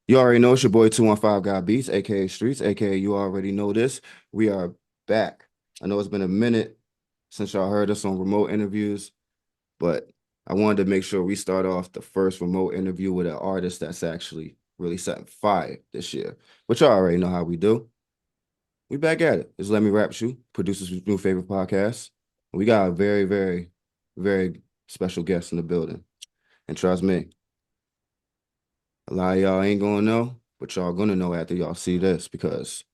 You already know it's your boy 215 God Beats, aka Streets, aka you already know this. We are back. I know it's been a minute since y'all heard us on remote interviews, but I wanted to make sure we start off the first remote interview with an artist that's actually really setting fire this year. But y'all already know how we do. We back at it. It's Let Me Rap You, producers' new favorite podcast. We got a very, very, very special guest in the building. And trust me, a lot of y'all ain't gonna know, but y'all gonna know after y'all see this because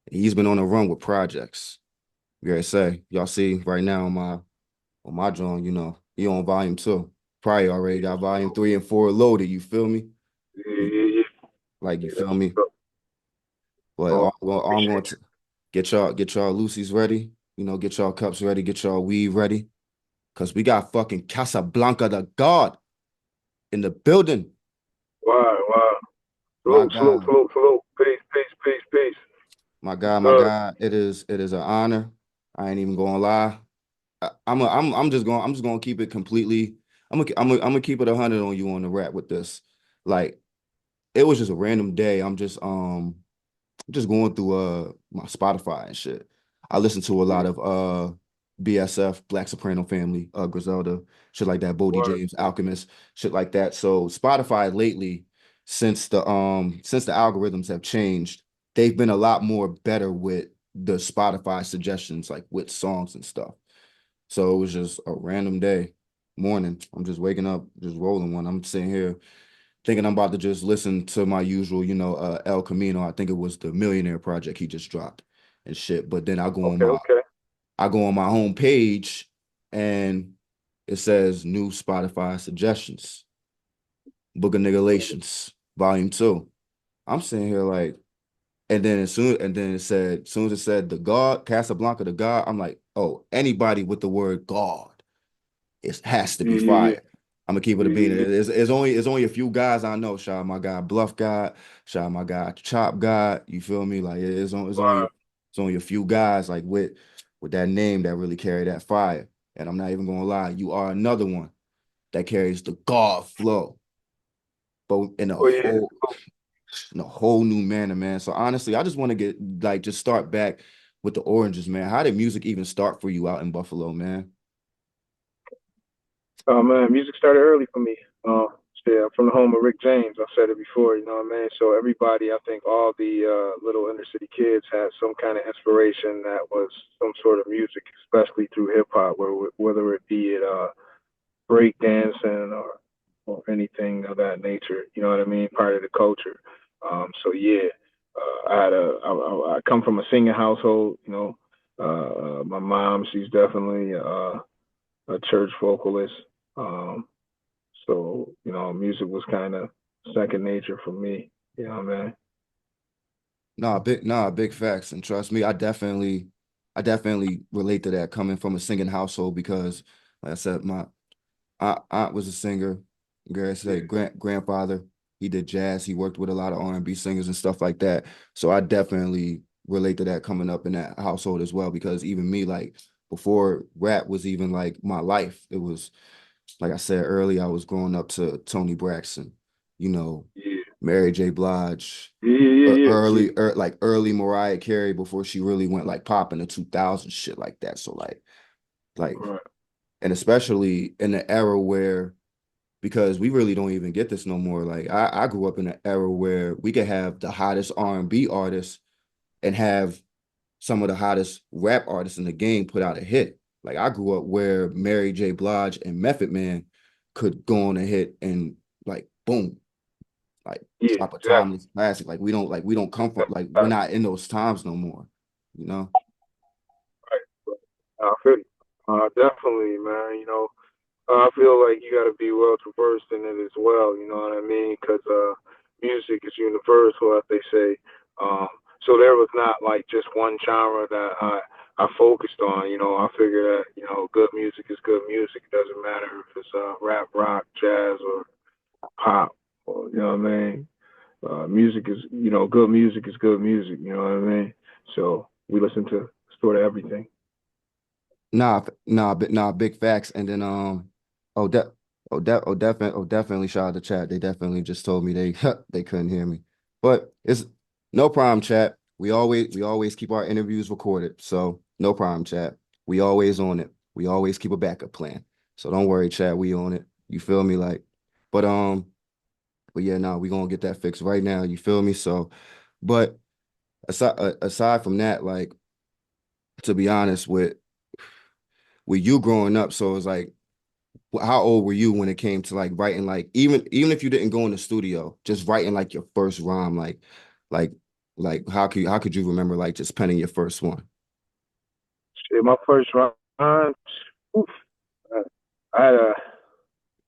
he's been on a run with projects. You gotta say, y'all see right now on my joint, he on volume 2. Probably already got volume 3 and 4 loaded. You feel me? Yeah, yeah, yeah. Like you Yeah, that's feel what's me? up. But Oh, all I'm going appreciate to get y'all Lucy's ready. Get y'all cups ready. Get y'all weed ready. Cause we got fucking Casablanca the God in the building. you. Wow, wow. My Salute, salute, God, salute, salute. Peace, peace, peace, peace. my What's God, my good? God. It is an honor. I ain't even gonna lie. I'm just gonna keep it completely. I'm gonna keep it 100 on you on the rap with this. Like it was just a random day. I'm just going through my Spotify and shit. I listen to a lot Mm, of BSF, Black Soprano Family, Griselda, shit like that, Bodie word. James, Alchemist, shit like that. So Spotify lately, since the algorithms have changed, they've been a lot more better with the Spotify suggestions, like with songs and stuff. So it was just a random day, morning. I'm just waking up, just rolling one. I'm sitting here thinking I'm about to just listen to my usual, El Camino. I think it was the Millionaire Project he just dropped and shit. But then Okay, okay. I go on my home page and it says new Spotify suggestions, Book of Niggalations, Volume 2. I'm sitting here like, and then it said, as soon as it said the God, Casablanca the God, I'm like, oh, anybody with the word God. It has to Yeah, be yeah, yeah. fire. I'm gonna keep it a Yeah, bean. yeah, yeah. It's only a few guys I know. Shout out my guy Bluff God, shout out my guy Chop God. You feel me? Like Wow. it's only a few guys like with that name that really carry that fire. And I'm not even gonna lie, you are another one that carries the God flow, but Oh, yeah. in a whole new manner, man. So honestly, I just want to get like just start back with the oranges, man. How did music even start for you out in Buffalo, man? Oh, man, music started early for me. Yeah, I'm from the home of Rick James. I've said it before, you know what I mean? So everybody, I think all the little inner city kids had some kind of inspiration that was some sort of music, especially through hip hop, whether it be break dancing or anything of that nature. You know what I mean? Part of the culture. So yeah, I come from a singing household. My mom, she's definitely a church vocalist. Um, so music was kind of second nature for me. You know what I mean? Big facts. And trust me, I definitely relate to that coming from a singing household because, like I said, my aunt was a singer. Gary Yeah. said grandfather, he did jazz. He worked with a lot of R&B singers and stuff like that. So I definitely relate to that coming up in that household as well because even me, like before rap was even like my life, it was like I said earlier, I was growing up to Tony Braxton, you know, Yeah. Mary J. Blige, Yeah. Yeah. Yeah. Yeah. like early Mariah Carey before she really went like pop in the 2000s, shit like that. So like, Right. and especially in the era where, because we really don't even get this no more. Like I grew up in an era where we could have the hottest R&B artists and have some of the hottest rap artists in the game put out a hit. Like I grew up where Mary J. Blige and Method Man could go on a hit and like boom, like Yeah. drop a Exactly. timeless classic. We don't come from like we're Exactly. not in those times no more, you know? Right. I feel you. Definitely, man. I feel like you got to be well traversed in it as well. You know what I mean? Because music is universal, as they say. Um, so there was not like just one genre that I focused on. I figure that good music is good music. It doesn't matter if it's rap, rock, jazz, or pop. Or, you know what I mean? Music is good music is good music. You know what I mean? So we listen to sort of everything. Big facts. And then oh that. definitely shout out to chat. They definitely just told me they they couldn't hear me. But it's no problem, chat. We always keep our interviews recorded. So no problem, chat. We always on it. We always keep a backup plan. So don't worry, chat. We on it. You feel me? Like, but but yeah, no, we gonna get that fixed right now. You feel me? So, but aside from that, like to be honest, with you growing up, so it's like how old were you when it came to like writing, like even if you didn't go in the studio, just writing like your first rhyme, like like how could you remember like just penning your first one? Shit, my first rhyme, oof, I had a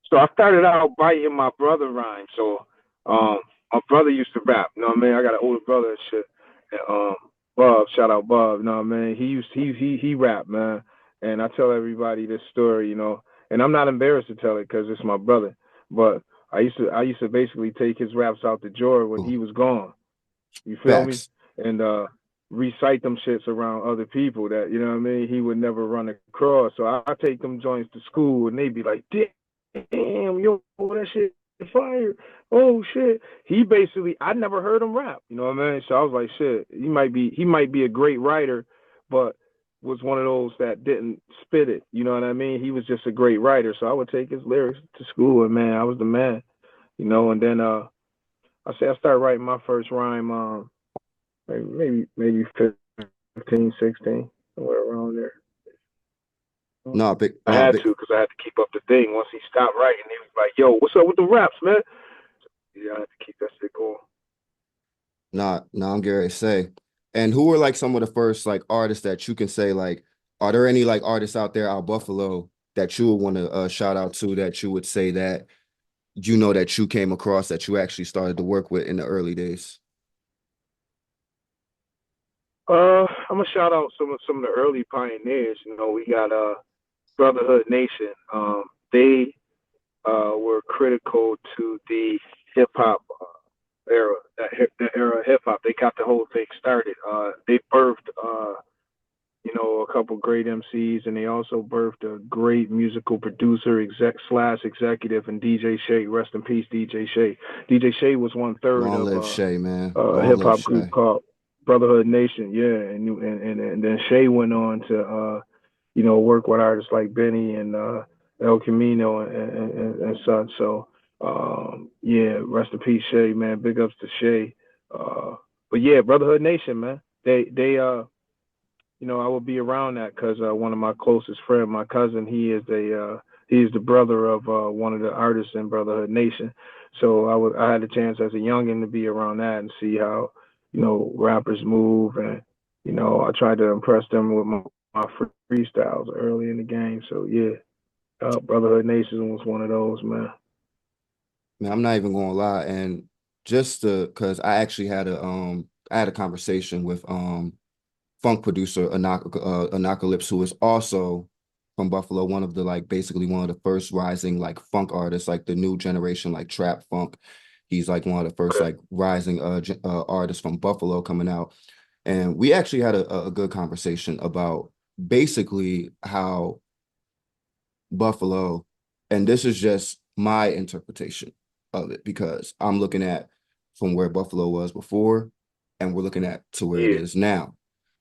So I started out biting my brother rhyme. So my brother used to rap, you know what I mean? I got an older brother and shit. And Bob, shout out Bob, you know what I mean? He rap, man. And I tell everybody this story, you know, and I'm not embarrassed to tell it because it's my brother. But I used to basically take his raps out the drawer when Ooh, he was gone. You feel me? facts. And recite them shits around other people that, you know what I mean, he would never run across. So I take them joints to school and they be like, damn, yo, that shit fire. Oh shit. He basically I never heard him rap, you know what I mean? So I was like, shit, he might be a great writer, but was one of those that didn't spit it. You know what I mean? He was just a great writer. So I would take his lyrics to school and man, I was the man. You know, and then I say I started writing my first rhyme maybe 15, 16, somewhere around there. No, big I no had big to because I had to keep up the thing. Once he stopped writing, he was like, "Yo, what's up with the raps, man?" Yeah, I had to keep that shit going. no, I'm Gary say. And who were like some of the first like artists that you can say like, are there any like artists out there out Buffalo that you would want to shout out to, that you would say that you know that you came across that you actually started to work with in the early days? I'm gonna shout out some of the early pioneers. You know, we got Brotherhood Nation. They were critical to the hip hop era, that era of hip hop. They got the whole thing started. They birthed a couple great MCs, and they also birthed a great musical producer, executive, and DJ Shay. Rest in peace, DJ Shay. DJ Shay was one third Long of live Shay, man. a Long hip live hop group Shay. called Brotherhood Nation. Yeah, and then Shay went on to work with artists like Benny and El Camino and such. So yeah, rest in peace, Shay, man. Big ups to Shay. But yeah, Brotherhood Nation, man. I will be around that because one of my closest friends, my cousin, he is the brother of one of the artists in Brotherhood Nation. So I had a chance as a youngin to be around that and see how rappers move, and I tried to impress them with my freestyles early in the game. So yeah, Brotherhood Nation was one of those, man. Man, I'm not even gonna lie. And just because I actually had a conversation with funk producer Anacalypse, who is also from Buffalo, one of the like basically one of the first rising like funk artists, like the new generation, like trap funk. He's like one of the first Okay. like rising artists from Buffalo coming out. And we actually had a good conversation about basically how Buffalo, and this is just my interpretation of it because I'm looking at from where Buffalo was before and we're looking at to where it Yeah. is now.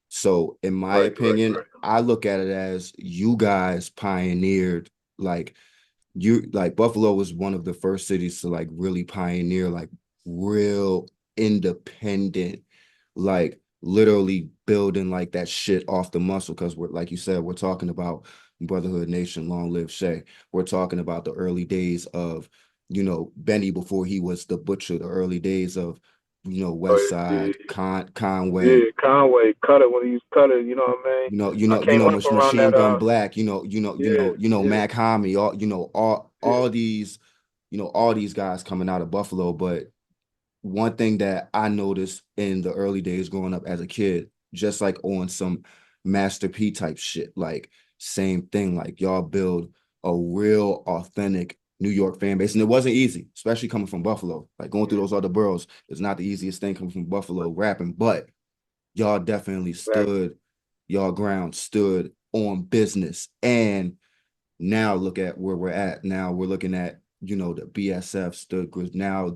So in my Right. Right. opinion, Right. I look at it as you guys pioneered, like you like Buffalo was one of the first cities to like really pioneer like real independent, like literally building like that shit off the muscle. Because we're like you said, we're talking about Brotherhood Nation, long live Shay. We're talking about the early days of Benny before he was the butcher, the early days of West Oh yeah. Side, Conway, Yeah. Conway cut it when he was cut it. You know what I mean? I came up around Machine that. Gun Black, Yeah. Yeah. Mac Hami, all Yeah. these, all these guys coming out of Buffalo. But one thing that I noticed in the early days growing up as a kid, just like on some Master P type shit, like same thing, like y'all build a real authentic New York fan base. And it wasn't easy, especially coming from Buffalo. Like going through Yeah. those other boroughs is not the easiest thing coming from Buffalo rapping, but y'all definitely Exactly. y'all ground stood on business. And Now look at where we're at. Now we're looking at, you know, the BSFs, now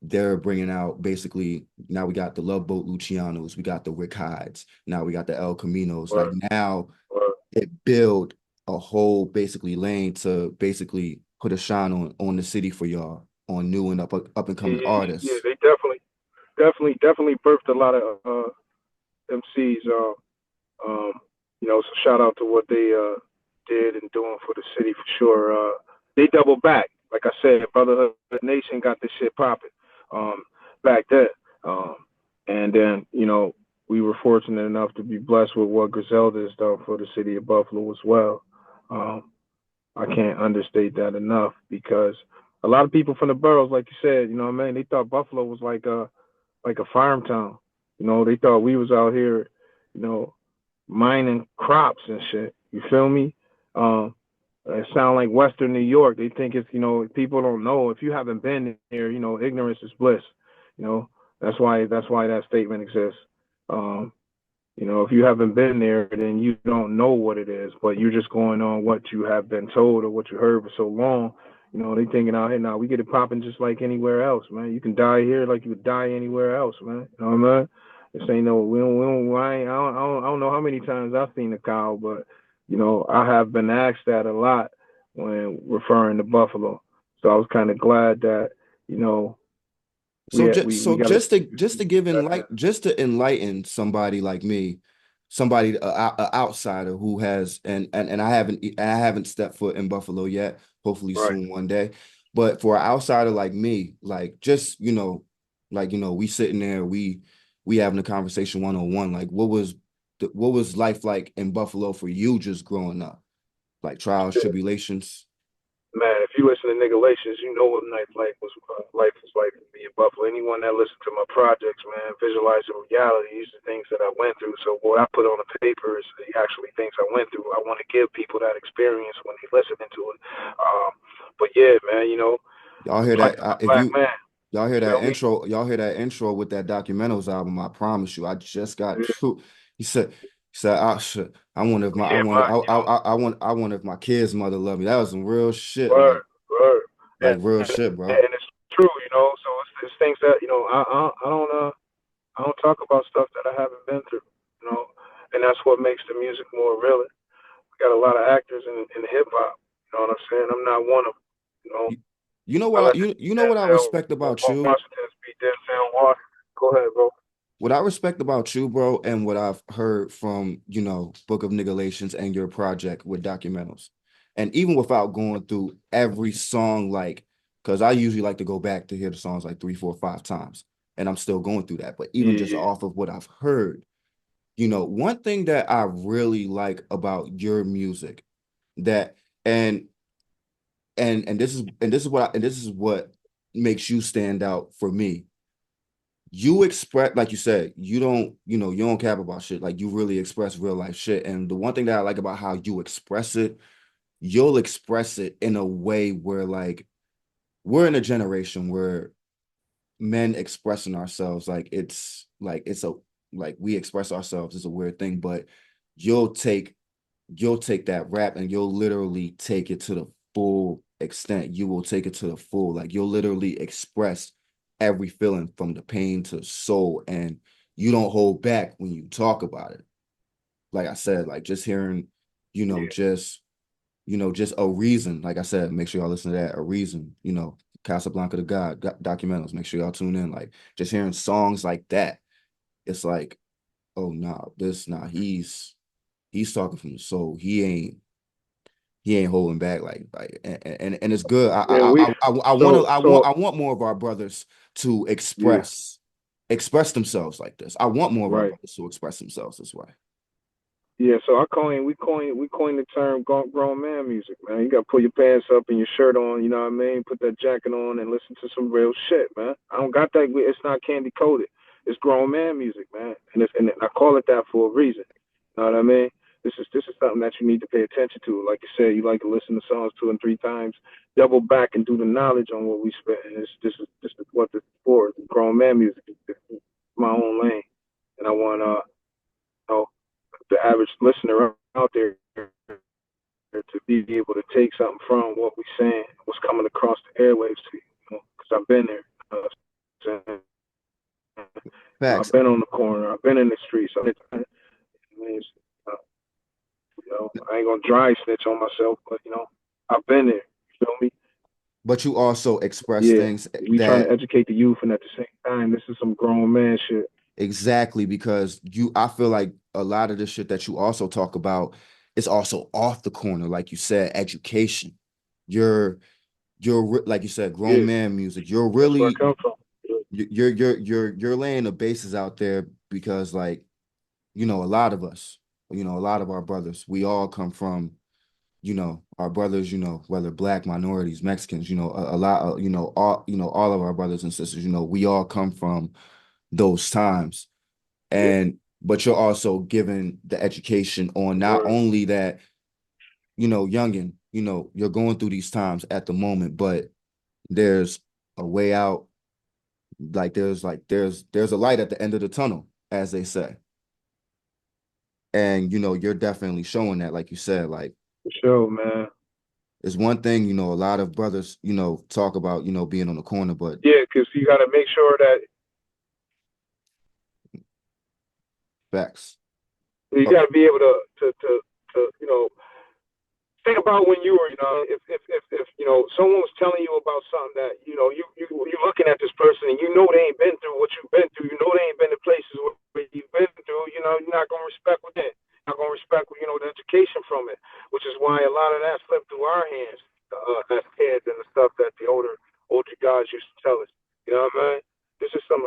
they're bringing out basically, now we got the Love Boat Lucianos, we got the Rick Hydes, now we got the El Caminos. Like Word, now word. it build a whole basically lane to basically put a shine on the city for y'all, on new and up and Yeah, coming yeah, yeah. artists. They definitely birthed a lot of MCs. Um, so shout out to what they did and doing for the city for sure. They doubled back. Like I said, Brotherhood Nation got this shit popping back then. Um, and then, we were fortunate enough to be blessed with what Griselda has done for the city of Buffalo as well. Um, I can't understate that enough because a lot of people from the boroughs, like you said, they thought Buffalo was like a farm town. They thought we was out here, you know, mining crops and shit. You feel me? Um, it sound like Western New York. They think it's, people don't know. If you haven't been there, ignorance is bliss. You know, that's why that statement exists. Um, if you haven't been there, then you don't know what it is, but you're just going on what you have been told or what you heard for so long. They thinking out here now, we get it popping just like anywhere else, man. You can die here like you would die anywhere else, man. You know what I mean? This ain't no, we don't, I don't know how many times I've seen a cow, but, I have been asked that a lot when referring to Buffalo. So I was kind of glad that, you know, So we got to, just to enlighten somebody like me, somebody a outsider who has and I haven't stepped foot in Buffalo yet. Hopefully right. soon one day. But for an outsider like me, like just we sitting there, we having a conversation 1 on 1. Like what was life like in Buffalo for you just growing up? Like trials, tribulations. Man, if you listen to Niggalations, you know what life was like for me in Buffalo. Anyone that listened to my projects, man, visualizing reality, these are things that I went through. So what I put on the paper is the actually things I went through. I want to give people that experience when they listening to it. But yeah, man, Y'all the hear life that? of a If black you man. Y'all hear You that feel me? intro? Y'all hear that intro with that Documentals album? I promise you, I just got Yeah, two. He said, I should. I wonder if my, I yeah, wonder, I wonder if my kid's mother love me. That was some real shit, word, word, like real shit, bro. and it's true, So it's things that I don't talk about stuff that I haven't been through, and that's what makes the music more real. We got a lot of actors in hip hop. You know what I'm saying? I'm not one of them. You know, You, you know I what? let You know what I Denzel respect about you. Washington speak Denzel Washington. Go ahead, bro. What I respect about you, bro, and what I've heard from, Book of Niggalations and your project with Documentals. And even without going through every song, like, because I usually like to go back to hear the songs like 3, 4, 5 times, and I'm still going through that. But even just Yeah, off of what I've heard, one thing that I really like about your music that and this is what makes you stand out for me. You express, like you said, you don't care about shit. Like you really express real life shit. And the one thing that I like about how you express it, you'll express it in a way where like we're in a generation where men expressing ourselves, like it's a like we express ourselves is a weird thing, but you'll take you'll take that rap and you'll literally take it to the full extent. You will take it to the full, like you'll literally express every feeling from the pain to soul, and you don't hold back when you talk about it. Like I said, like just hearing, you know, yeah, just just a reason. Like I said, make sure y'all listen to that. A reason, Casablanca the Gawd documentals. Make sure y'all tune in. Like just hearing songs like that, it's like, oh no, he's talking from the soul. He ain't holding back and it's good. yeah. We I want more of our brothers to yeah, express themselves like this. I want more of our right. brothers to express themselves this way. Yeah, so we coined the term grown man music, man. You gotta pull your pants up and your shirt on, you know what I mean? Put that jacket on and listen to some real shit, man. I don't got that. It's not candy coated. It's grown man music, man, and I call it that for a reason. You know what I mean? This is something that you need to pay attention to. Like you said, you like to listen to songs 2 and 3 times, double back and do the knowledge on what we spit. And this is what this is for. Grown man music. It's my own lane, and I want know the average listener out there to be able to take something from what we're saying, what's coming across the airwaves to you, because I've been there. Facts. I've been on the corner. I've been in the streets. Uh, I ain't gonna dry snitch on myself, but I've been there. You feel me? But you also express Yeah, things we trying to that educate the youth, and at the same time, this is some grown man shit. exactly because I feel like a lot of the shit that you also talk about is also off the corner, like you said, education. You're like you said, grown Yeah, man music. You're that's where I really come from. Yeah, you're laying the bases out there because like, a lot of us, a lot of our brothers, we all come from, our brothers, whether black minorities, Mexicans, a lot of, all of our brothers and sisters, we all come from those times. yeah, And but you're also given the education on not word. only that, youngin, you're going through these times at the moment, but there's a way out. There's a light at the end of the tunnel, as they say. And you're definitely showing that, like you said, like For sure, man. it's one thing, a lot of brothers, talk about, being on the corner, but Yeah, because you got to make sure that facts. you Oh, got to be able to think about when you were, if someone was telling you about something that you're looking at this person and they ain't been through what you've been through, they ain't been to places where you've been through, you're not gonna respect what that, not gonna respect the education from it, which is why a lot of that slipped through our hands as kids and the stuff that the older guys used to tell us. You know what I mean? This is some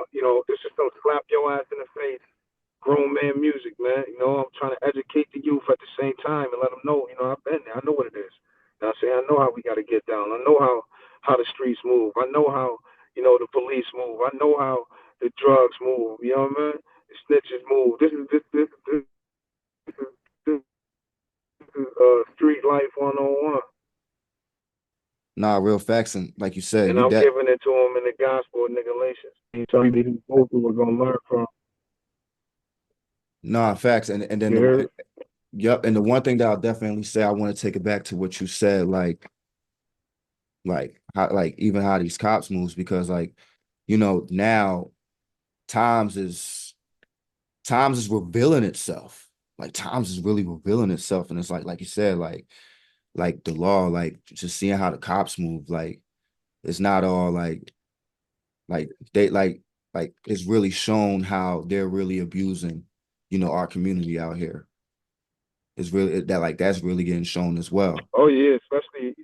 slap your ass in the face grown man music, man. I'm trying to educate the youth at the same time and let them know, I've been there. I know what it is. You know what I'm saying? I know how we got to get down. I know how the streets move. I know how, the police move. I know how the drugs move. You know what I mean? The snitches move. This is street life 101. nah, real facts. And like you said, And I'm giving it to them in the gospel of Niggalations. Somebody who both are going to learn from. nah, facts. And then You heard? yep. And the one thing that I'll definitely say, I want to take it back to what you said, like how, like even how these cops moves, because like, now times is times is revealing itself. Like times is really revealing itself. And it's like you said, like the law, like just seeing how the cops move, like it's not all like they like it's really shown how they're really abusing, our community out here. It's really that like that's really getting shown as well. Oh, yeah, especially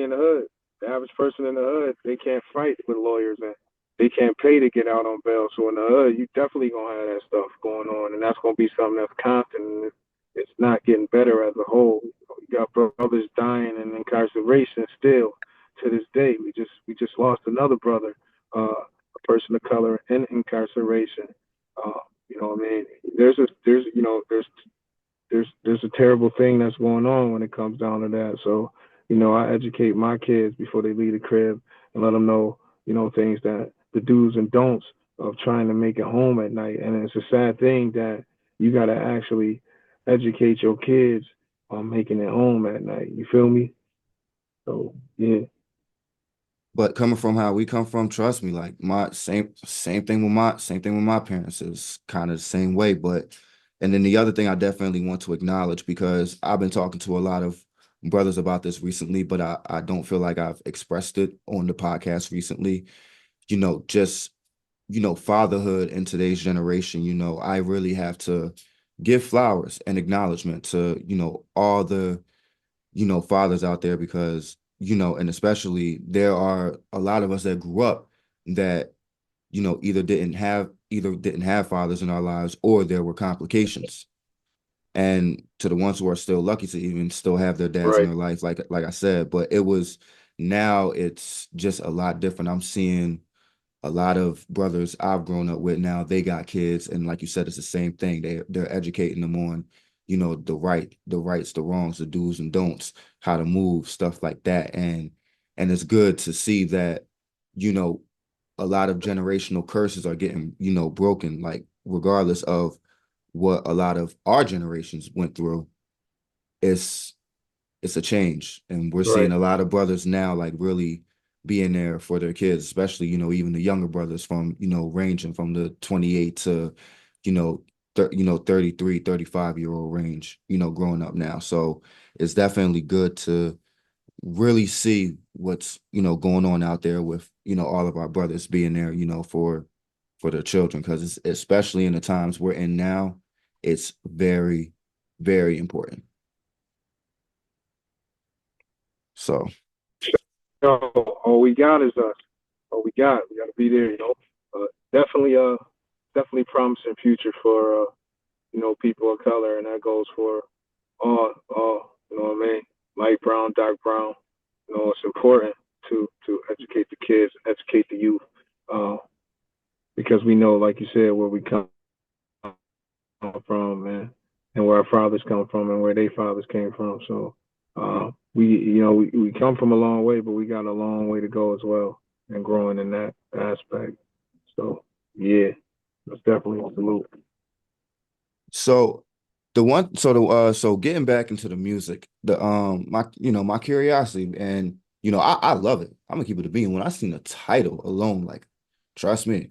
in the hood. The average person in the hood, they can't fight with lawyers and they can't pay to get out on bail. So in the hood, you definitely gonna have that stuff going on, and that's gonna be something that's constant. And it's not getting better as a whole. You got brothers dying in incarceration still to this day. We just lost another brother, a person of color in incarceration. You know what I mean? There's a terrible thing that's going on when it comes down to that. So, I educate my kids before they leave the crib and let them know, things that the do's and don'ts of trying to make it home at night. And it's a sad thing that you got to actually educate your kids on making it home at night. You feel me? So, yeah. But coming from how we come from, trust me, like my same thing with my parents is kind of the same way. But and then the other thing I definitely want to acknowledge, because I've been talking to a lot of brothers about this recently, but I don't feel like I've expressed it on the podcast recently. Just fatherhood in today's generation, I really have to give flowers and acknowledgement to, all the fathers out there, because and especially there are a lot of us that grew up that either didn't have fathers in our lives, or there were complications. And to the ones who are still lucky to even still have their dads in Right. their life, like I said, but now it's just a lot different. I'm seeing a lot of brothers I've grown up with now, they got kids, and like you said, it's the same thing. They're educating them on, the rights, the wrongs, the do's and don'ts, how to move, stuff like that. And it's good to see that, you know, a lot of generational curses are getting, broken, like regardless of what a lot of our generations went through. it's it's a change, and we're seeing Right. a lot of brothers now like really being there for their kids, especially even the younger brothers from ranging from the 28 to you know 33, 35-year-old range, growing up now. So it's definitely good to really see what's going on out there with all of our brothers being there for their children, because it's especially in the times we're in now, it's very, very important. So So all we got is us. All we got. We got to be there. Definitely, definitely promising future for people of color, and that goes for all. You know what I mean? Light brown, dark brown. It's important to educate the kids, educate the youth, uh, because we know, like you said, where we come from, man, and where our fathers come from, and where their fathers came from. So we come from a long way, but we got a long way to go as well, and growing in that aspect. So yeah, that's definitely a salute. so so getting back into the music, the my curiosity, and I love it. I'm gonna keep it a bean. When I seen the title alone, like, trust me,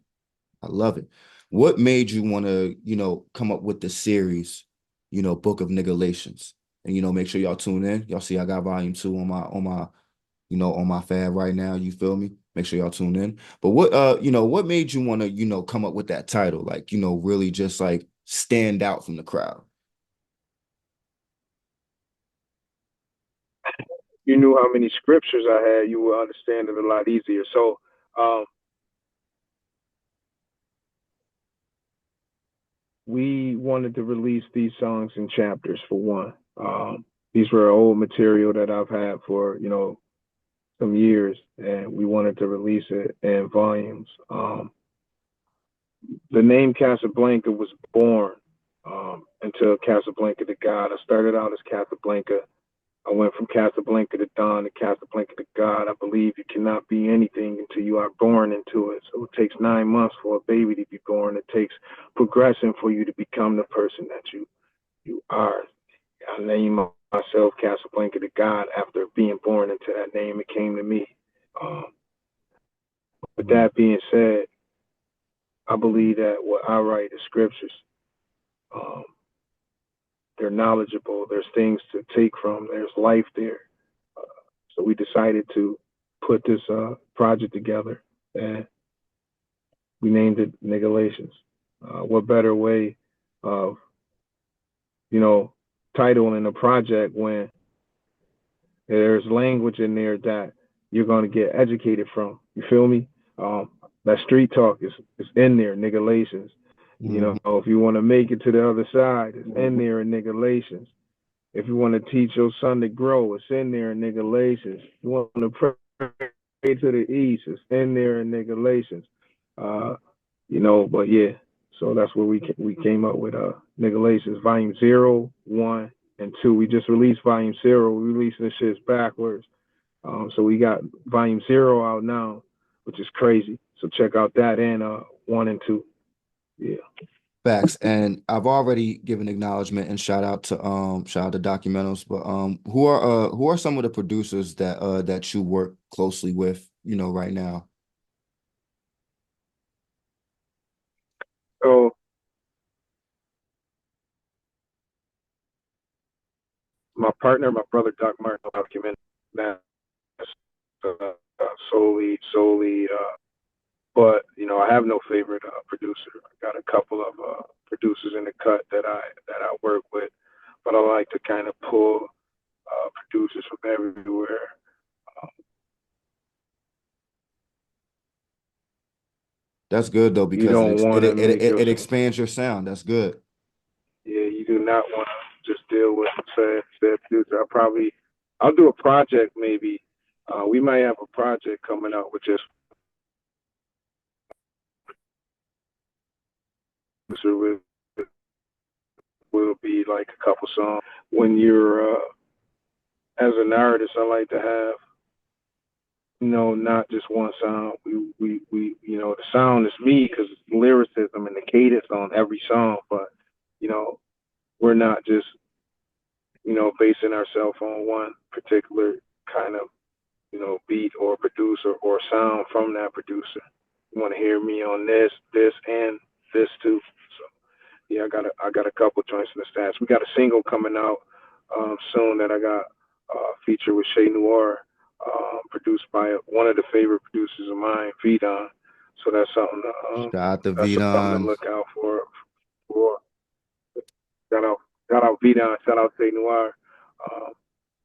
I love it. What made you want to, come up with the series, Book of Niggalations? And make sure y'all tune in. Y'all see I got volume 2 on my fab right now. You feel me? Make sure y'all tune in. But what made you want to, come up with that title? Like, really just like stand out from the crowd. You knew how many scriptures I had, you would understand it a lot easier. So um, we wanted to release these songs in chapters for one. These were old material that I've had for some years, and we wanted to release it in volumes. The name Casablanca was born into Casablanca the Gawd. I started out as Casablanca. I went from Casablanca to Dawn to Casablanca the Gawd. I believe you cannot be anything until you are born into it. So it takes 9 months for a baby to be born. It takes progression for you to become the person that you are. I named myself Casablanca the Gawd after being born into that name. It came to me. Um, with that being said, I believe that what I write is scriptures. Um, they're knowledgeable. There's things to take from. There's life there. Uh, so we decided to put this project together, and we named it Niggalations. What better way of titling a project when there's language in there that you're going to get educated from? You feel me? That street talk is in there, Niggalations. Mhm. If you want to make it to the other side, it's in there in Niggalations. If you want to teach your son to grow, it's in there in Niggalations. You want to pray to the east, it's in there in Niggalations. Uh, but yeah, so that's where we came up with Niggalations Volume 0, 1, and 2. We just released Volume 0. We releasing the shits backwards. So we got Volume 0 out now, which is crazy. So check out that and 1 and 2. Yeah. Facts. And I've already given acknowledgement and shout out to Documentals, but who are some of the producers that you work closely with, right now? So my partner, my brother Doc Martin, document that solely. But I have no favorite producer. I got a couple of producers in the cut that I work with, but I like to kind of pull producers from everywhere. That's good though, You because don't want to make it yourself. expands your sound. That's good. Yeah, you do not want to just deal with said producer. I'll do a project maybe. We might have a project coming out with just producer with will be like a couple songs. When you're as an artist, I like to have not just one sound. The sound is me because it's lyricism and the cadence on every song. But we're not just basing ourselves on one particular kind of, beat or producer or sound from that producer. You want to hear me on this, and this too. So yeah, I got a couple joints in the stats. We got a single coming out soon that I got featured with Shay Noir, produced by one of the favorite producers of mine, Vidon. So that's something Shout out to that's something to Vidon. look out for. For shout out shout out Vidon, shout out Shay Noir. Um,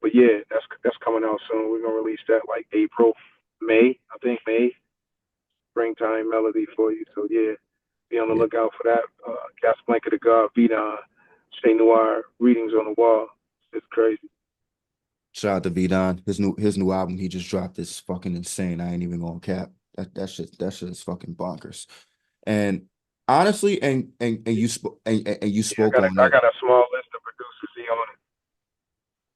but yeah, that's coming out soon. We're gonna release that like April, May, I think May, springtime melody for you. So yeah, be on the Yeah. lookout for that. Casablanca the Gawd, Vidon, Chez Noir, Readings on the Wall. It's crazy. Shout out to Vidon. His new album he just dropped is fucking insane. I ain't even gonna cap. That shit is fucking bonkers. And honestly, and you spoke and you Yeah, spoke on I it. got a small list of producers he on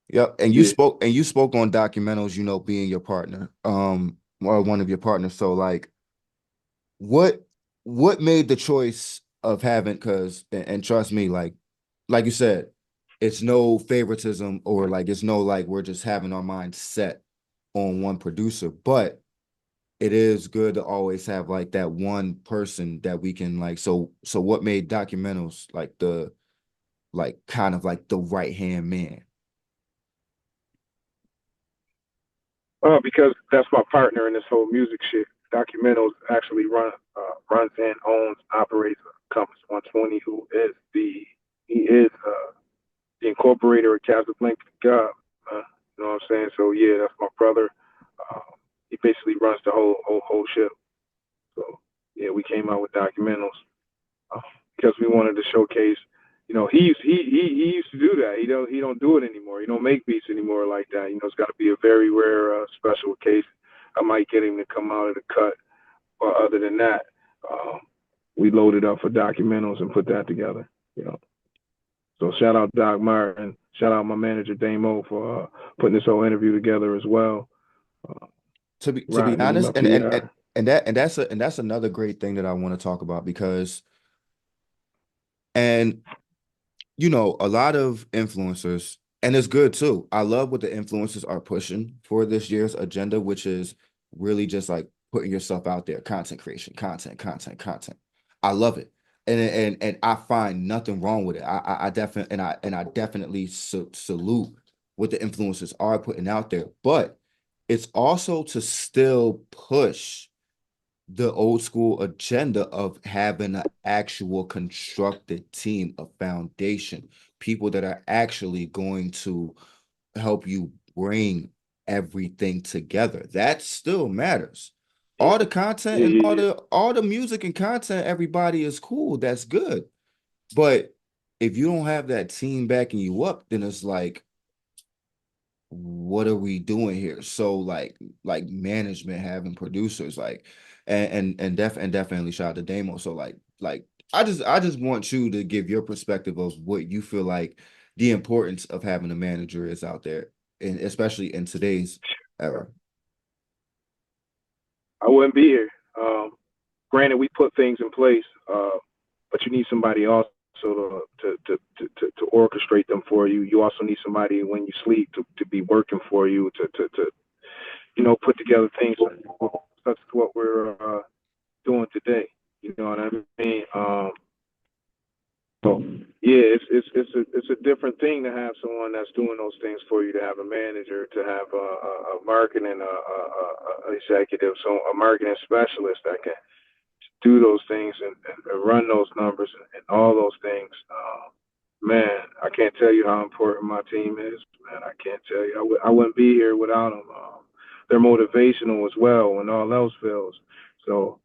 Yep. And it. Yeah. you spoke on documentals, being your partner, or one of your partners. So like what what made the choice of having because and trust me, like you said, it's no favoritism or like it's no like we're just having our mind set on one producer, but it is good to always have like that one person that we can like so what made documentals like the like kind of like the right hand man. Because that's my partner in this whole music shit. Documentals actually runs and owns, operates Compass 120, who is he is the incorporator of Casablanca the Gawd. You know what I'm saying? So yeah, that's my brother. Uh, he basically runs the whole ship. So yeah, we came out with documentals uh, because we wanted to showcase. He used to do that. He don't do it anymore. He don't make beats anymore like that. It's got to be a very rare special case. I might get him to come out of the cut. But other than that, um, we loaded up for documentals and put that together. You know. So shout out Doc Meyer and shout out my manager Damo for putting this whole interview together as well. Uh, To be riding with my honest, and and and PR. and that's another great thing that I want to talk about because and a lot of influencers, and it's good too. I love what the influencers are pushing for this year's agenda, which is really just like putting yourself out there, content creation, content. I love it, and I find nothing wrong with it. I definitely and I definitely salute what the influencers are putting out there, but it's also to still push the old school agenda of having an actual constructed team, a foundation, people that are actually going to help you bring everything together. That still matters. Yeah, All the content yeah, and yeah, all yeah. the music and content, everybody is cool. That's good. But if you don't have that team backing you up, then it's like what are we doing here? So like management having producers like and definitely shout out to Damo. So like I just want you to give your perspective of what you feel like the importance of having a manager is out there, and especially in today's era. I wouldn't be here. Granted, we put things in place, but you need somebody also to orchestrate them for you. You also need somebody when you sleep to be working for you to put together things such as what we're doing today. You know what I mean? So yeah, it's a different thing to have someone that's doing those things for you. To have a manager, to have a marketing executive, so a marketing specialist that can do those things and run those numbers and all those things. Man, I can't tell you how important my team is. Man, I can't tell you. I wouldn't be here without them. They're motivational as well when all else fails. So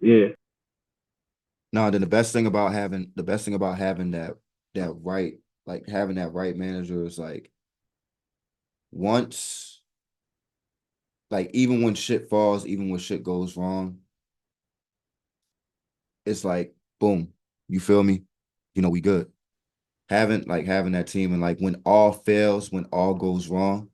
yeah, Now, then the best thing about having that right like having that right manager is like once like even when shit falls, even when shit goes wrong, it's like boom, you feel me? We good. Having that team and like when all fails, when all goes wrong,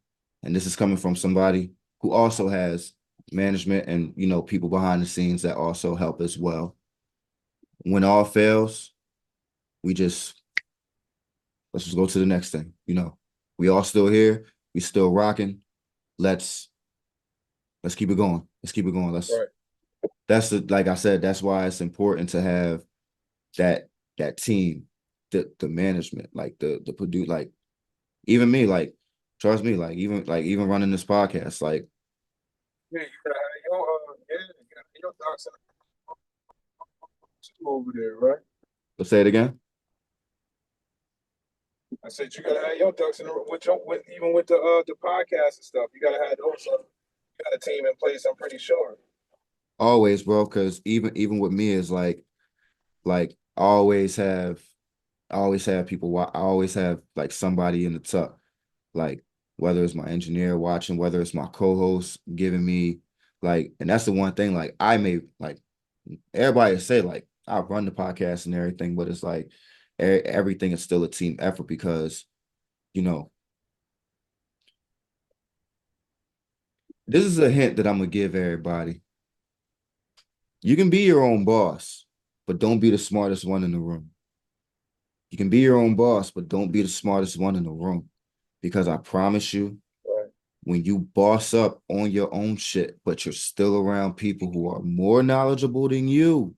and this is coming from somebody who also has management and people behind the scenes that also help as well. When all fails, we just let's just go to the next thing. We all still here. We still rocking. Let's let's keep it going. Let's keep it going. Let's Right. that's the like I said, that's why it's important to have that that team, the management, like the produce, like even me, like trust me, like even running this podcast, like Yeah, you gotta have your yeah, you gotta have your ducks in a row over there, right? let's say it again. I said you gotta have your ducks in a row with even with the podcast and stuff. You gotta have those. You got a team in place. I'm pretty sure. Always, bro, because even with me is like I always have people I always have like somebody in the tuck, like whether it's my engineer watching, whether it's my co-host giving me like, and that's the one thing, like I may like everybody say like I run the podcast and everything, but it's like everything is still a team effort because you know this is a hint that I'm gonna give everybody. You can be your own boss, but don't be the smartest one in the room. You can be your own boss, but don't be the smartest one in the room. Because I promise you, Right. when you boss up on your own shit, but you're still around people who are more knowledgeable than you,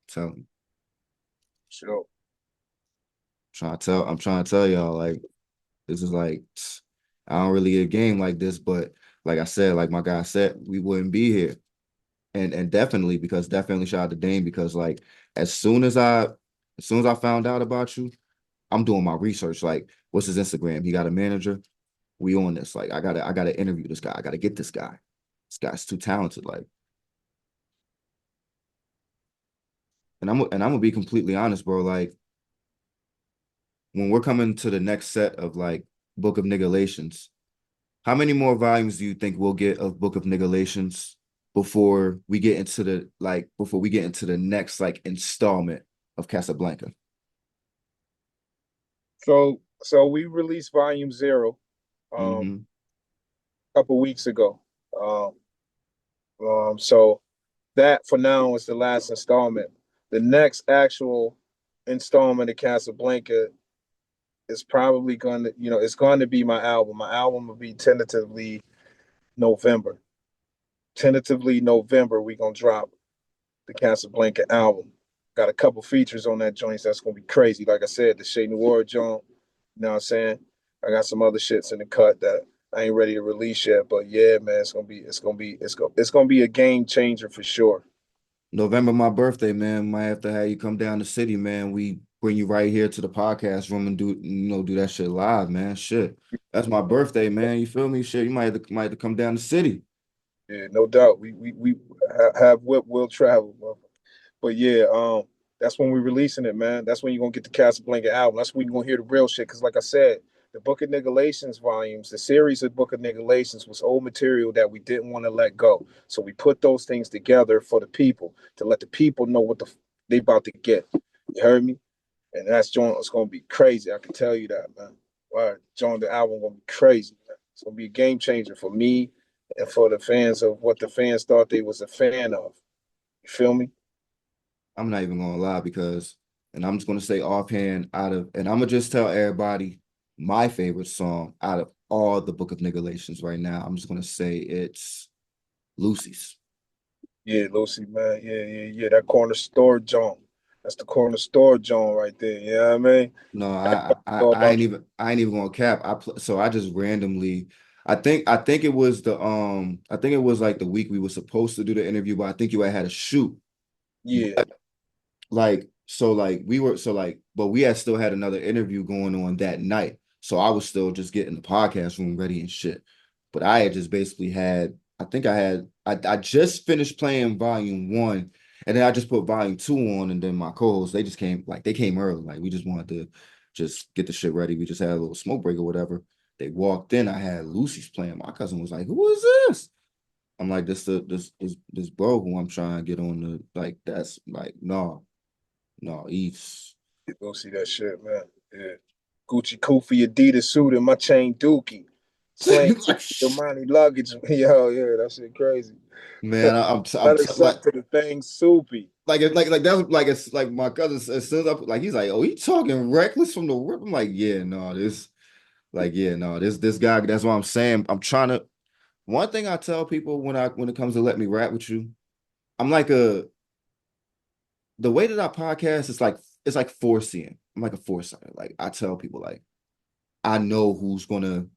tell me. Sure. I'm trying to tell y'all, like, this is like, I don't really get a game like this, but like I said, like my guy said, we wouldn't be here. And definitely because definitely shout out to Dane because like as soon as I found out about you, I'm doing my research. Like, what's his Instagram? He got a manager. We on this. Like, I gotta interview this guy. I gotta get this guy. This guy's too talented. Like, and I'm gonna be completely honest, bro. Like, when we're coming to the next set of like Book of Niggalations, how many more volumes do you think we'll get of Book of Niggalations before we get into the next like installment of Casablanca? So we released Volume Zero Mm-hmm. a couple weeks ago. Um, so that for now is the last installment. The next actual installment of Casablanca is probably going to, it's going to be my album. My album will be November. Tentatively November, we gonna drop the Casablanca album. Got a couple features on that joint that's gonna be crazy. Like I said, the Shea Noir joint. You know what I'm saying? I got some other shits in the cut that I ain't ready to release yet. But yeah, man, it's gonna be a game changer for sure. November, my birthday, man. Might have to have you come down to city, man. We bring you right here to the podcast room and do that shit live, man. Shit. That's my birthday, man. You feel me? Shit. You might have to come down to city. Yeah, no doubt. We have whip will travel, bro. But yeah, that's when we're releasing it, man. That's when you're gonna get the Casablanca album. That's when you're gonna hear the real shit. Cause like I said, the Book of Niggalations volumes, the series of Book of Niggalations was old material that we didn't want to let go. So we put those things together for the people to let the people know what they about to get. You heard me? And that's joint is gonna be crazy. I can tell you that, man. All right, joint the album gonna be crazy, man. It's gonna be a game changer for me and for the fans of what the fans thought they was a fan of. You feel me? I'm not even gonna lie because, and I'm just gonna say offhand and I'm gonna just tell everybody my favorite song out of all the Book of Niggalations right now. I'm just gonna say it's Lucy's. Yeah, Lucy, man. Yeah. That corner store joint. That's the corner store joint right there. You know what I mean? No, All about I ain't even gonna cap. So I just randomly, I think it was I think it was like the week we were supposed to do the interview, but I think you had a shoot. yeah, Like but we had still had another interview going on that night. So I was still just getting the podcast room ready and shit. But I had just basically had I think I just finished playing volume 1 and then I just put volume 2 on and then my co-hosts they just came like they came early. Like we just wanted to just get the shit ready. We just had a little smoke break or whatever. They walked in, I had Lucy's playing. My cousin was like, "Who is this?" I'm like, this bro who I'm trying to get on the like that's like no. No, East. go see that shit, man. Yeah. Gucci Koofy Adidas suit and my chain Dookie. Slang your money luggage. Yo, yeah, that shit crazy. Man, I'm Let her like suck to the thing soupy. like that's like it's like my cousin as soon as I like he's like, oh, he talking reckless from the rip. I'm like, yeah, no, this guy. That's what I'm saying. I'm trying to. One thing I tell people when it comes to let me rap with you, I'm like the way that I podcast is like it's like foreseeing. I'm like a foresight. Like I tell people like I know who's gonna.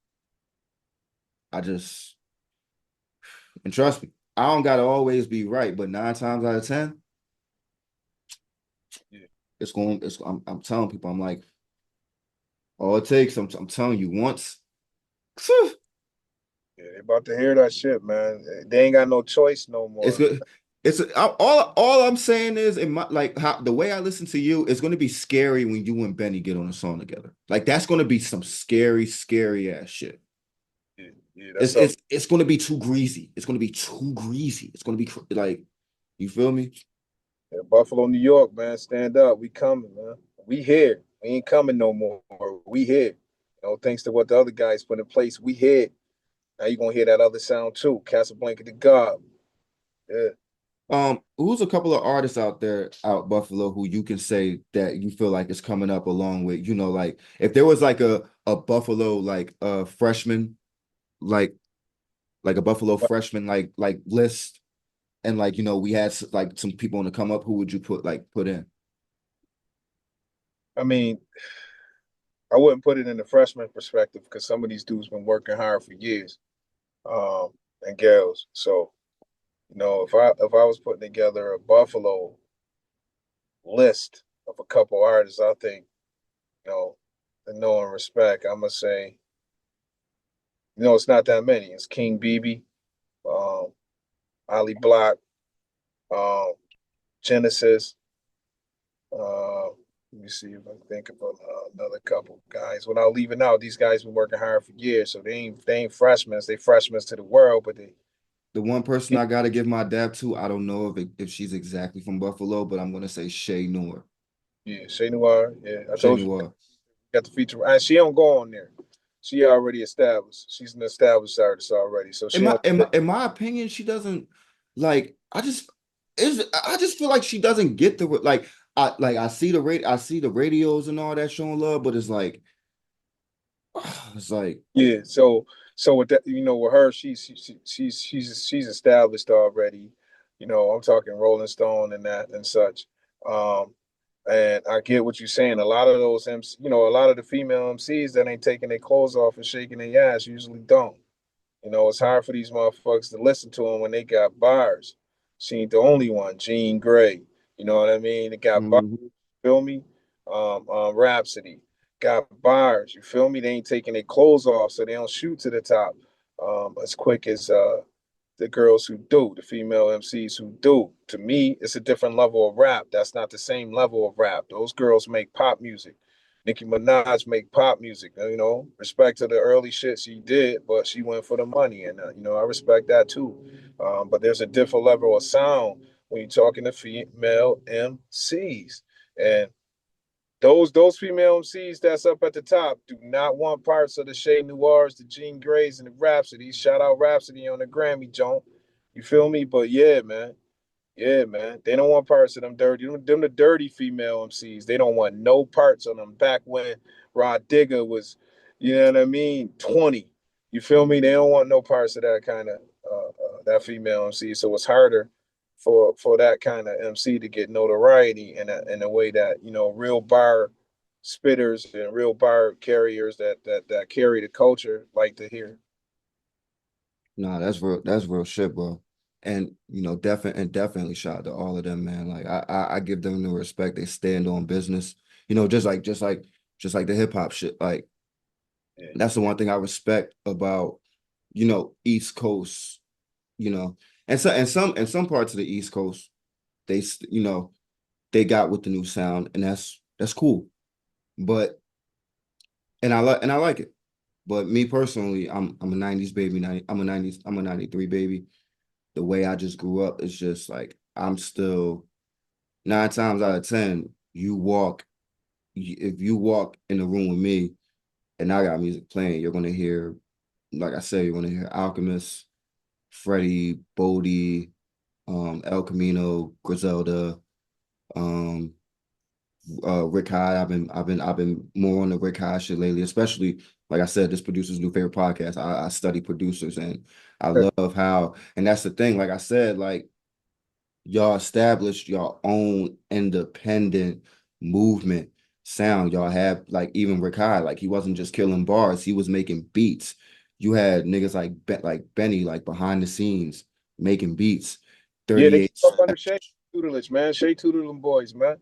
I just and trust me, I don't gotta always be right, but 9 times out of 10, Yeah, it's going. It's I'm telling people I'm like all it takes. I'm telling you once. yeah, they about to hear that shit, man. They ain't got no choice no It's more. good. All I'm saying is in my like how the way I listen to you is going to be scary when you and Benny get on a song together. Like that's going to be some scary ass shit. Yeah, yeah, It's that's up. it's it's going to be too greasy. It's going to be too greasy. It's going to be like you feel me? Yeah, Buffalo, New York, man. Stand up. We coming, man. We here. We ain't coming no more. We here. Thanks to what the other guys put in place, we here. Now you gonna hear that other sound too. Casablanca the Gawd. Yeah. Who's a couple of artists out there out Buffalo who you can say that you feel like is coming up along with, like if there was like a Buffalo like freshman like a Buffalo freshman like list and like we had like some people on the come up, who would you put in? I mean, I wouldn't put it in the freshman perspective because some of these dudes been working hard for years, um, and gals. So, if I was putting together a Buffalo list of a couple artists, I think, you know, and knowing respect, I'm gonna say, it's not that many. It's King BB, um, Ali Block, um, Genesis. Uh, Let me see if I can think of another couple guys. Without leaving out, these guys been working hard for years, so they ain't freshmen. They freshmen to the world, but they The one person I gotta give my dap to, I don't know if she's exactly from Buffalo, but I'm gonna say Shay Noor. yeah, Shay Noir. Yeah, I Shay told you Noor. got the feature, and she don't go on there. She already established. She's an established artist already, so In she my don't. in my, in my opinion, she doesn't like I just feel like she doesn't get the like I see I see the radios and all that showing love, but it's like it's like Yeah, so with that, with her, she's established already. I'm talking Rolling Stone and that and such. Um, and I get what you're saying. A lot of those MC, a lot of the female MCs that ain't taking their clothes off and shaking their ass usually don't. It's hard for these motherfuckers to listen to them when they got bars. She ain't the only one. Jean Grey, you know what I mean? They got bars, mhm. feel me? Rhapsody got bars. You feel me? They ain't taking their clothes off, so they don't shoot to the top as quick as the girls who do, the female MCs who do. To me, it's a different level of rap. That's not the same level of rap. Those girls make pop music. Nicki Minaj make pop music. Respect to the early shit she did, but she went for the money, and I respect that too. But there's a different level of sound when you're talking to female MCs, and those female MCs that's up at the top do not want parts of the Shay Noirs, the Jean Greys, and the Rhapsody. Shout out Rhapsody on the Grammy, Joan. You feel me? But yeah, man. Yeah, man. They don't want parts of them dirty. Them the dirty female MCs. They don't want no parts of them. Back when Rod Digger was, you know what I mean, 20. You feel me? They don't want no parts of that kind of that female MC. So it's harder for that kind of MC to get notoriety in a way that real bar spitters and real bar carriers that carry the culture like to hear. Nah, that's real shit, bro. And definitely shout out to all of them, man. Like I give them the respect. They stand on business. Just like the hip hop shit. Like Yeah, that's the yeah, one thing I respect about, East Coast, you know. And some parts of the East Coast, they they got with the new sound, and that's cool. But and I like it. But me personally, I'm a 90s baby. I'm a 93 baby. The way I just grew up is just like I'm still 9 times out of 10, if you walk in the room with me and I got music playing, you're gonna hear like I said, you want to hear Alchemist, Freddie, Bodie, El Camino, Griselda, um, Rick High. I've been more on the Rick High shit lately, especially like I said, this producer's new favorite podcast. I study producers and I love how, and that's the thing. Like I said, like y'all established your own independent movement sound. Y'all have like even Rick High, like he wasn't just killing bars, he was making beats. You had niggas like Benny, like behind the scenes making beats. Yeah, they came 38. up under Shay tutelage, man. Shay tuteled them boys, man.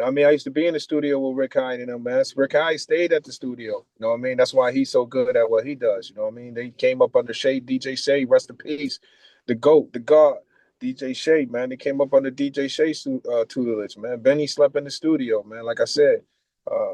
I mean, I used to be in the studio with Rick Hine and them, man. Rick Hine stayed at the studio. You know what I mean? That's why he's so good at what he does. You know what I mean? They came up under Shay, DJ Shay, rest in peace. The GOAT, the God, DJ Shay, man. They came up under DJ Shay's tutelage, man. Benny slept in the studio, man. Like I said, uh,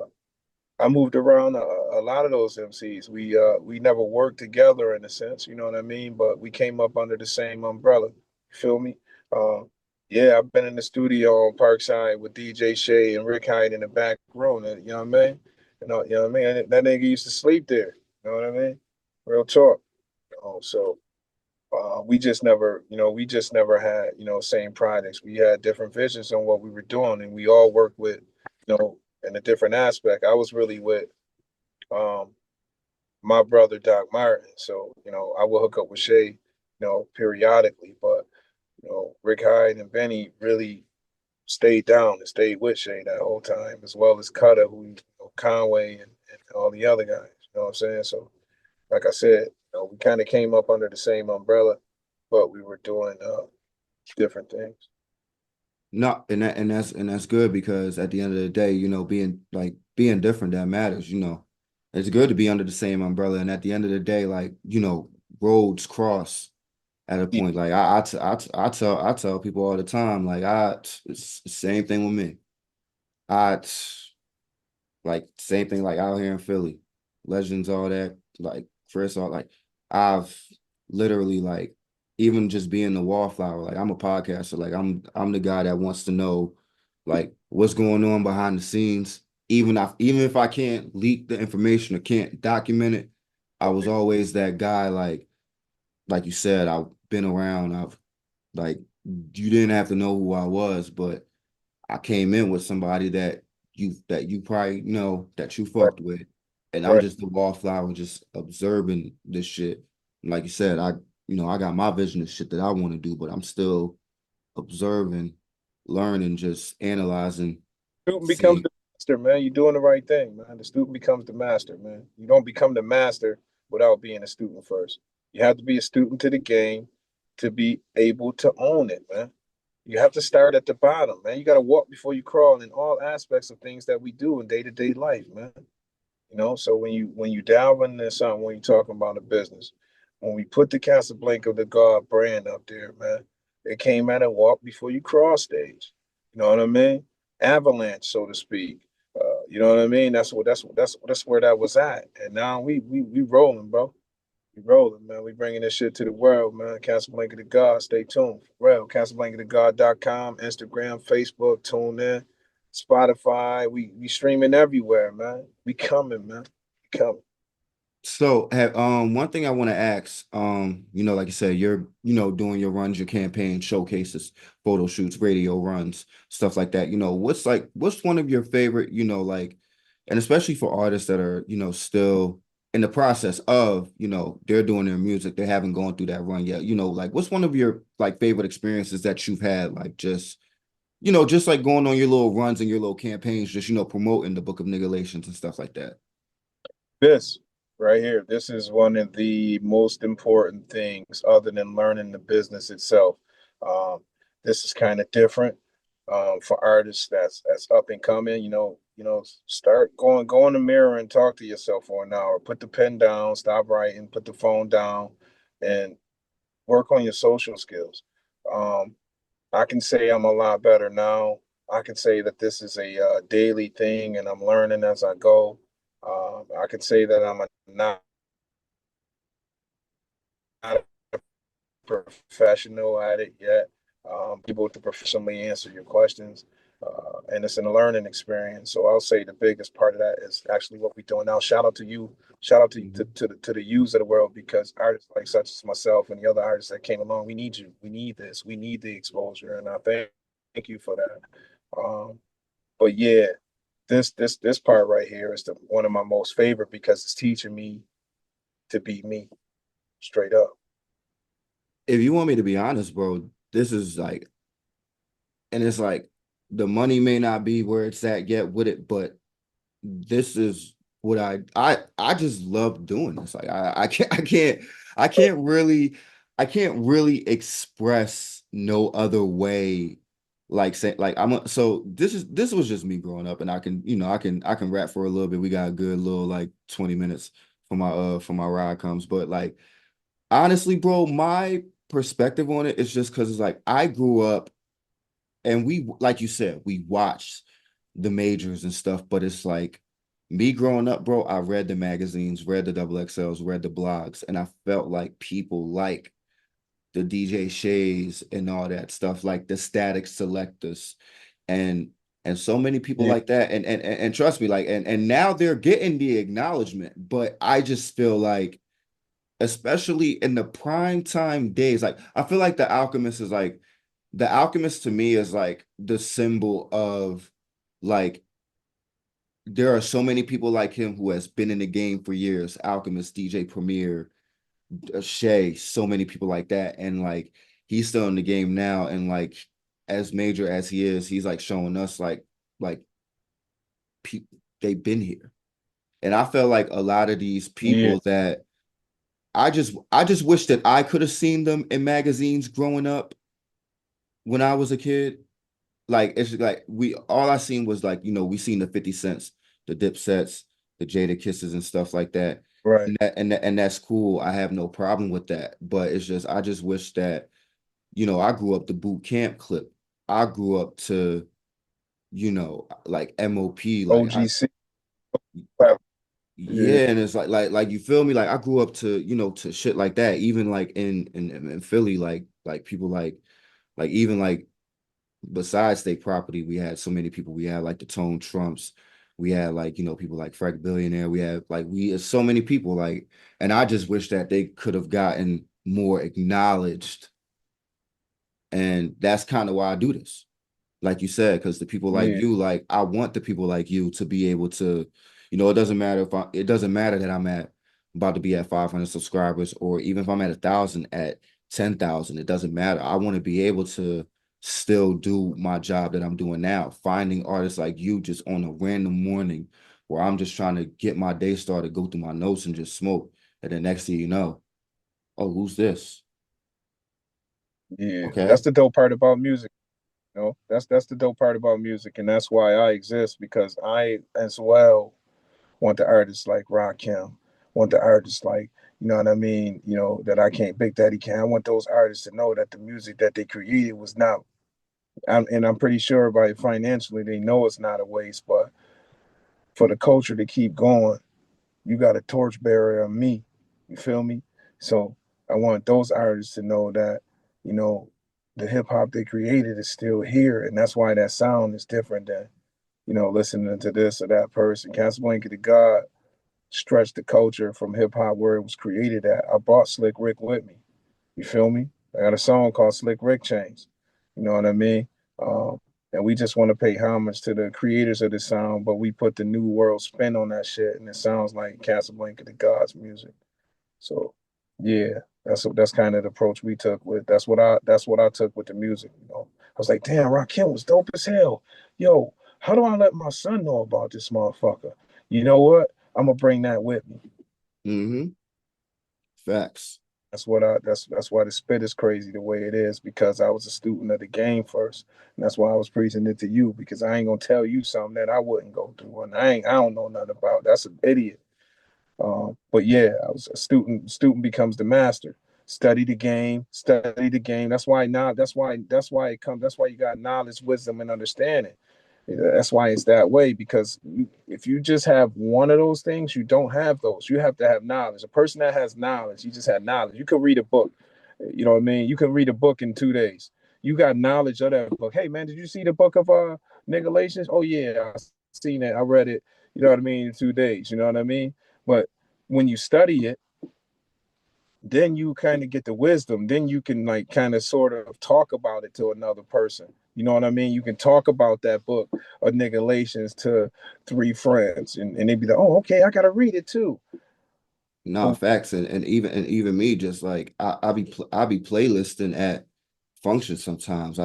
I moved around a lot of those MCs. We never worked together in a sense, you know what I mean? But we came up under the same umbrella. You feel me? Uh, yeah, I've been in the studio on Parkside with DJ Shay and Rick Hyde in the back room. You know what I mean? You know what I mean? That nigga used to sleep there. You know what I mean? Real talk. So we just never, we just never had, same projects. We had different visions on what we were doing, and we all worked with, in a different aspect. I was really with um, my brother Doc Martin, so I will hook up with Shay, periodically. But Rick Hyde and Benny really stayed down and stayed with Shay that whole time, as well as Cutter, who Conway and all the other guys. You know what I'm saying? So, like I said, we kind of came up under the same umbrella, but we were doing different things. No, and that's good because at the end of the day, being different that matters, It's good to be under the same umbrella, and at the end of the day, like, roads cross at a Yeah, point. Like I tell people all the time, like it's the same thing with me. I Like same thing like out here in Philly, legends, all that. Like first all like I've literally like even just being the wallflower. Like I'm a podcaster. Like I'm the guy that wants to know like what's going on behind the scenes. Even if I can't leak the information or can't document it, I was always that guy. Like you said, I've been around. I've like you didn't have to know who I was, but I came in with somebody that you probably know that you right, fucked with, and I'm right. just the wallflower, just observing this shit. And like you said, I got my vision of shit that I want to do, but I'm still observing, learning, just analyzing, Student becomes seeing. the master, man. You're doing the right thing, man. The student becomes the master, man. You don't become the master without being a student first. You have to be a student to the game to be able to own it, man. You have to start at the bottom, man. You got to walk before you crawl in all aspects of things that we do in day-to-day life, man. So when you delve into something, when you're talking about a business, when we put the Casablanca the Gawd brand up there, man, it came at a walk before you cross stage. You know what I mean? Avalanche, so to speak. You know what I mean? That's where that was at. And now we rolling, bro. We rolling, man. We bringing this shit to the world, man. Casablanca the God. Stay tuned. For real. CasablancaTheGod.com, Instagram, Facebook. Tune in. Spotify. We streaming everywhere, man. We coming, man. We coming. So, one thing I want to ask, like you said, you're, doing your runs, your campaign showcases, photo shoots, radio runs, stuff like that. What's one of your favorite, and especially for artists that are, still in the process of, they're doing their music, they haven't gone through that run yet. Like what's one of your like favorite experiences that you've had, like just like going on your little runs and your little campaigns, just, promoting the Book of Niggalations and stuff like that. This right here, this is one of the most important things other than learning the business itself. Um, this is kind of different for artists that's up and coming. Start go in the mirror and talk to yourself for an hour. Put the pen down, stop writing, put the phone down, and work on your social skills. Um, I can say I'm a lot better now. I can say that this is a daily thing, and I'm learning as I go. I can say that I'm not a professional at it yet. Able to professionally answer your questions. And it's a learning experience. So I'll say the biggest part of that is actually what we're doing now. Shout out to you. Shout out to the yous of the world, because artists like such as myself and the other artists that came along, we need you. We need this. We need the exposure, and I thank you for that. But yeah, this part right here is one of my most favorite, because it's teaching me to be me, straight up. If you want me to be honest, bro, this is like, and it's like the money may not be where it's at yet with it, but this is what I just love doing this. Like I can't really express no other way. Like say like so this was just me growing up, and I can I can rap for a little bit. We got a good little like 20 minutes for my ride comes, but like honestly, bro, my perspective on it is just because it's like I grew up and we, like you said, we watched the majors and stuff, but it's like me growing up, bro, I read the magazines, read the double XLs, read the blogs, and I felt like people like the DJ Shays and all that stuff, like the static selectors and so many people Yeah, like that. And trust me, like and now they're getting the acknowledgement, but I just feel like especially in the prime time days. Like I feel like the Alchemist to me is like the symbol of like there are so many people like him who has been in the game for years. Alchemist, DJ Premier, Shay, so many people like that, and like he's still in the game now, and like as major as he is, he's like showing us like people they've been here, and I feel like a lot of these yeah, people that I just wish that I could have seen them in magazines growing up when I was a kid. Like it's like we all I seen was like, we seen the 50 cents, the Dipsets, the Jada Kisses and stuff like that. right. And that's cool. I have no problem with that. But it's just I just wish that, I grew up the boot camp clip. I grew up to, like MOP, like I OGC. Yeah, yeah, and it's like you feel me? Like I grew up to, to shit like that. Even like in Philly, like people like even like besides state property, we had so many people. We had like the Tone Trumps, we had like, people like Frank Billionaire, we had like we so many people like, and I just wish that they could have gotten more acknowledged. And that's kind of why I do this. Like you said, because the people like yeah, you, like I want the people like you to be able to, it doesn't matter it doesn't matter that I'm about to be at 500 subscribers, or even if I'm at 1,000, at 10,000, it doesn't matter. I want to be able to still do my job that I'm doing now, finding artists like you just on a random morning where I'm just trying to get my day started, go through my notes and just smoke. And then next thing you know, oh, who's this? yeah. That's Okay. the dope part about music. That's the dope part about music, and that's why I exist, because I as well want the artists like Rakim, want the artists like, you know what I mean, that I can't, Big Daddy can. I want those artists to know that the music that they created was not, and I'm pretty sure by financially they know it's not a waste, but for the culture to keep going, you got a torchbearer of me. You feel me? So I want those artists to know that, you know, the hip hop they created is still here, and that's why that sound is different than, listening to this or that person. Casablanca the Gawd stretched the culture from hip hop where it was created at. I brought Slick Rick with me. You feel me? I got a song called Slick Rick Chains. You know what I mean? Um, and we just want to pay homage to the creators of the sound, but we put the new world spin on that shit, and it sounds like Casablanca the God's music. So, yeah, that's kind of the approach we took with. That's what I took with the music. I was like, damn, Rakim was dope as hell. Yo, how do I let my son know about this motherfucker? You know what? I'm gonna bring that with me. Mm-hmm. Facts. That's why the spit is crazy the way it is, because I was a student of the game first. And that's why I was preaching it to you, because I ain't gonna tell you something that I wouldn't go through, and I don't know nothing about. That's an idiot. But yeah, I was a student. Student becomes the master. Study the game. Study the game. That's why now. That's why it comes. That's why you got knowledge, wisdom, and understanding. That's why it's that way, because if you just have one of those things, you don't have those. You have to have knowledge. A person that has knowledge, you just have knowledge. You could read a book. You know what I mean? You can read a book in 2 days. You got knowledge of that book. Hey man, did you see the book of Niggalations. Oh yeah, I seen that. I read it. You know what I mean? In 2 days. You know what I mean? But when you study it, then you kind of get the wisdom. Then you can like kind of sort of talk about it to another person. You know what I mean? You can talk about that book of Niggalations to 3 friends, and they'd be like, "Oh, okay, I gotta read it too." Nah, But facts, and even me, just like I be playlisting at functions sometimes.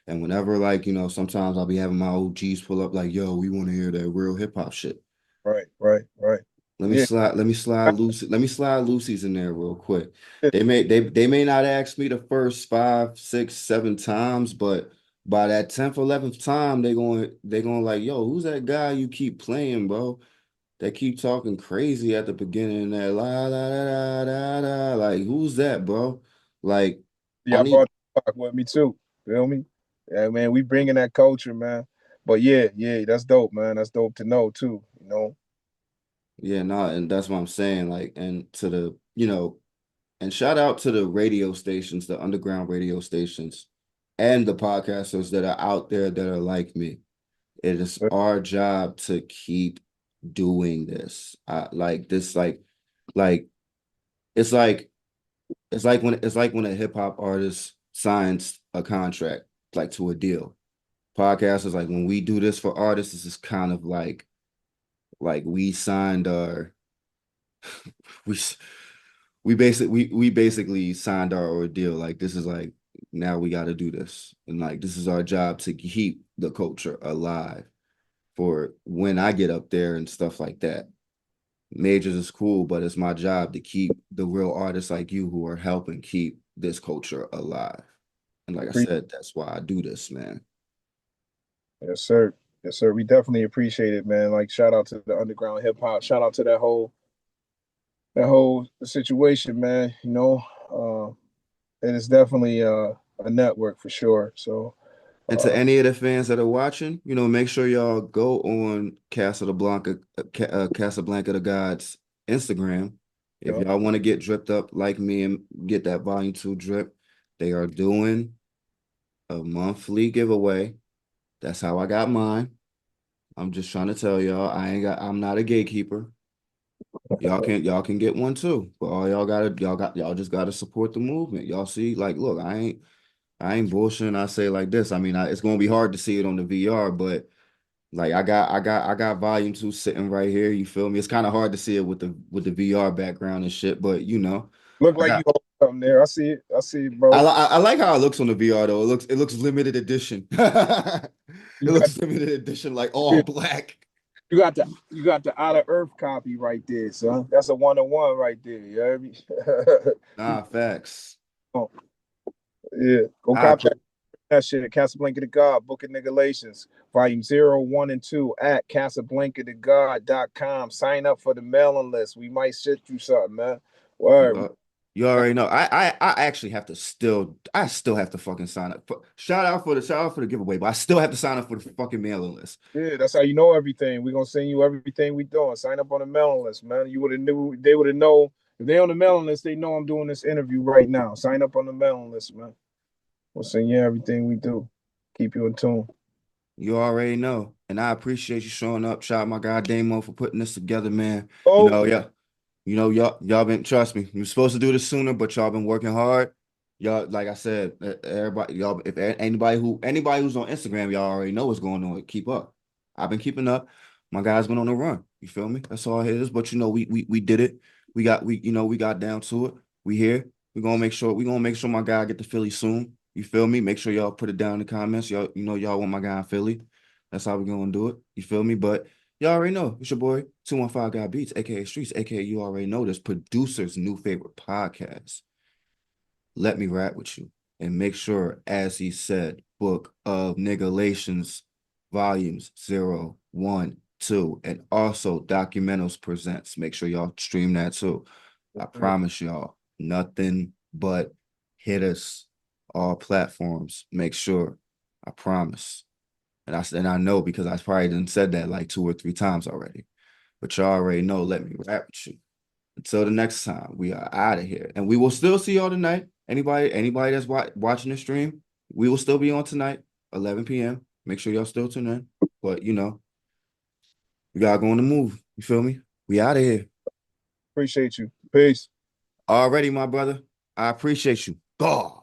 And whenever, like, sometimes I'll be having my OGs pull up like, yo, we want to hear that real hip hop shit. right. Yeah, Let me slide Lucy, let me slide Lucy's in there real quick. They may not ask me the first 5, 6, 7 times, but by that 10th, 11th time, they going like, yo, who's that guy you keep playing, bro? They keep talking crazy at the beginning, that la la la la la, like, who's that, bro? Like, I yeah, I need, brought Tupac with me too. Feel me? Yeah, man, we bringing that culture, man. But yeah, that's dope, man. That's dope to know too. You know, yeah, no, and that's what I'm saying. Like, and to the, and shout out to the radio stations, the underground radio stations, and the podcasters that are out there that are like me. It is but our job to keep doing this. Like this, like it's like it's like when a hip hop artist signs a contract, like to a deal. Podcasters, like when we do this for artists, this is kind of like we signed our we we basically signed our ordeal. Like this is like now we got to do this, and like this is our job to keep the culture alive for when I get up there and stuff like that. Majors is cool, but it's my job to keep the real artists like you who are helping keep this culture alive. And like I said, that's why I do this, man. yes, sir. Yes, sir. We definitely appreciate it, man. Like shout out to the underground hip hop. Shout out to that whole situation, man. You know, it is definitely a network for sure. So, And to any of the fans that are watching, make sure y'all go on Casablanca the God's Instagram. If yeah, y'all want to get dripped up like me and get that volume 2 drip, they are doing a monthly giveaway. That's how I got mine. I'm just trying to tell y'all, I'm not a gatekeeper. Y'all can get one too. But all y'all just gotta support the movement. Y'all see, like, look, I ain't bullshitting. I say like this. I mean, it's gonna be hard to see it on the VR, but like I got volume 2 sitting right here. You feel me? It's kind of hard to see it with the VR background and shit, but look I like you got hold something there. I see it. I see it, I, bro. li- I like how it looks on the VR though. It looks limited edition. It You got looks limited edition, like all you black. got the out of earth copy right there, son. That's a 101 right there. You heard me? Nah, facts. Oh, yeah, go I cop pre- that shit at Casablanca the God, Book of Niggalations, volume 0, 1, and 2 at CasablancaTheGod.com. Sign up for the mailing list. We might shit you something, man. Word. You already know. I actually I still have to fucking sign up. Shout out for the giveaway, but I still have to sign up for the fucking mailing list. Yeah, that's how you know everything. We're gonna send you everything we doing. Sign up on the mailing list, man. You would have knew they would have know if they on the mailing list, they know I'm doing this interview right now. Sign up on the mailing list, man. We'll send you everything we do. Keep you in tune. You already know. And I appreciate you showing up. Shout out my guy Damo for putting this together, man. Oh, Yeah. Y'all been trust me. You were supposed to do this sooner, but y'all been working hard. Y'all, like I said, everybody, y'all, if anybody who's on Instagram, y'all already know what's going on. Keep up. I've been keeping up. My guys been on the run. You feel me? That's all it is. But we did it. We got down to it. We here. We're gonna make sure my guy get to Philly soon. You feel me? Make sure y'all put it down in the comments. Y'all want my guy in Philly. That's how we're gonna do it. You feel me? But y'all already know. It's your boy, 215 Guy Beats, aka Streets, aka you already know this producer's new favorite podcast. Let Me Rap With You. And make sure, as he said, Book of Niggalations, volumes 0, 1, 2, and also Documentals Presents. Make sure y'all stream that too. I promise y'all, nothing but hit us all platforms. Make sure. I promise. And I know because I probably done said that like 2 or 3 times already. But y'all already know, let me rap with you. Until the next time, we are out of here. And we will still see y'all tonight. Anybody that's watching the stream, we will still be on tonight, 11 p.m. Make sure y'all still tune in. But you know, we gotta go on the move. You feel me? We out of here. Appreciate you. Peace. Already, my brother. I appreciate you. God.